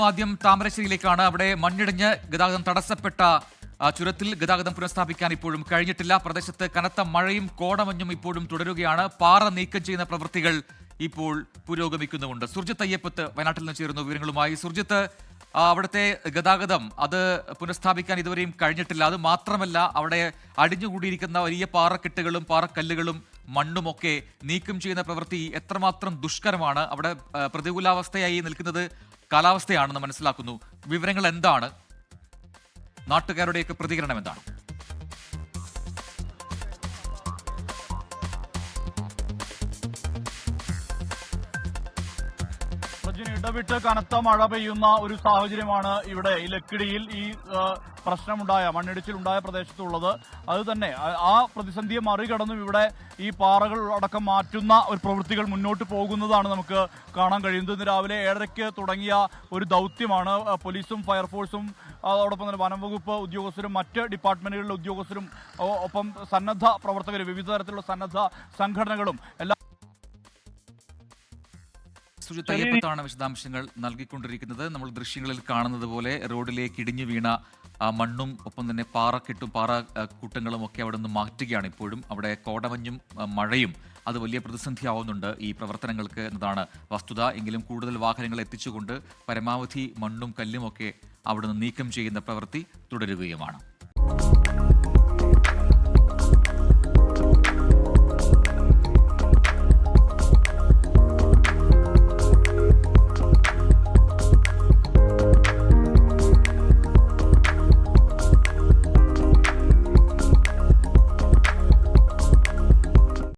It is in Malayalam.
ആദ്യം താമരശ്ശേരിയിലേക്കാണ്. അവിടെ മണ്ണിടിഞ്ഞ് ഗതാഗതം തടസ്സപ്പെട്ട ചുരത്തിൽ ഗതാഗതം പുനഃസ്ഥാപിക്കാൻ ഇപ്പോഴും കഴിഞ്ഞിട്ടില്ല. പ്രദേശത്ത് കനത്ത മഴയും കോടമഞ്ഞും ഇപ്പോഴും തുടരുകയാണ്. പാറ നീക്കം ചെയ്യുന്ന പ്രവൃത്തികൾ ഇപ്പോൾ പുരോഗമിക്കുന്നുമുണ്ട്. സുർജിത്ത് അയ്യപ്പത്ത് വയനാട്ടിൽ നിന്ന് ചേരുന്നു വിവരങ്ങളുമായി. സുർജിത്ത്, അവിടുത്തെ ഗതാഗതം അത് പുനഃസ്ഥാപിക്കാൻ ഇതുവരെയും കഴിഞ്ഞിട്ടില്ല. അത് മാത്രമല്ല, അവിടെ അടിഞ്ഞുകൂടിയിരിക്കുന്ന വലിയ പാറക്കെട്ടുകളും പാറക്കല്ലുകളും മണ്ണുമൊക്കെ നീക്കം ചെയ്യുന്ന പ്രവൃത്തി എത്രമാത്രം ദുഷ്കരമാണ്. അവിടെ പ്രതികൂലാവസ്ഥയായി നിൽക്കുന്നത് കാലാവസ്ഥയാണെന്ന് മനസ്സിലാക്കുന്നു. വിവരങ്ങൾ എന്താണ്? നാട്ടുകാരുടെയൊക്കെ പ്രതികരണം എന്താണ്? ഇടവിട്ട് കനത്ത മഴ പെയ്യുന്ന ഒരു സാഹചര്യമാണ് ഇവിടെ ഈ ലക്കിടിയിൽ ഈ പ്രശ്നമുണ്ടായ മണ്ണിടിച്ചിലുണ്ടായ പ്രദേശത്തുള്ളത്. അത് തന്നെ ആ പ്രതിസന്ധിയെ മറികടന്നും ഇവിടെ ഈ പാറകൾ അടക്കം മാറ്റുന്ന ഒരു പ്രവൃത്തികൾ മുന്നോട്ട് പോകുന്നതാണ് നമുക്ക് കാണാൻ കഴിയുന്നത്. ഇന്ന് രാവിലെ 7:30-ക്ക് തുടങ്ങിയ ഒരു ദൗത്യമാണ്. പോലീസും ഫയർഫോഴ്സും അതോടൊപ്പം തന്നെ വനംവകുപ്പ് ഉദ്യോഗസ്ഥരും മറ്റ് ഡിപ്പാർട്ട്മെന്റുകളിലെ ഉദ്യോഗസ്ഥരും ഒപ്പം സന്നദ്ധ പ്രവർത്തകരും വിവിധ തരത്തിലുള്ള സന്നദ്ധ സംഘടനകളും എല്ലാം സുജിത്ത് അയ്യപ്പത്താണ് വിശദാംശങ്ങൾ നൽകിക്കൊണ്ടിരിക്കുന്നത്. നമ്മൾ ദൃശ്യങ്ങളിൽ കാണുന്നത് പോലെ റോഡിലേക്ക് ഇടിഞ്ഞു വീണ മണ്ണും ഒപ്പം തന്നെ പാറക്കെട്ടും പാറക്കൂട്ടങ്ങളും ഒക്കെ അവിടെ നിന്ന് മാറ്റുകയാണ്. ഇപ്പോഴും അവിടെ കോടമഞ്ഞും മഴയും അത് വലിയ പ്രതിസന്ധിയാവുന്നുണ്ട് ഈ പ്രവർത്തനങ്ങൾക്ക് എന്നതാണ് വസ്തുത. എങ്കിലും കൂടുതൽ വാഹനങ്ങൾ എത്തിച്ചുകൊണ്ട് പരമാവധി മണ്ണും കല്ലുമൊക്കെ അവിടെ നിന്ന് നീക്കം ചെയ്യുന്ന പ്രവൃത്തി തുടരുകയുമാണ്.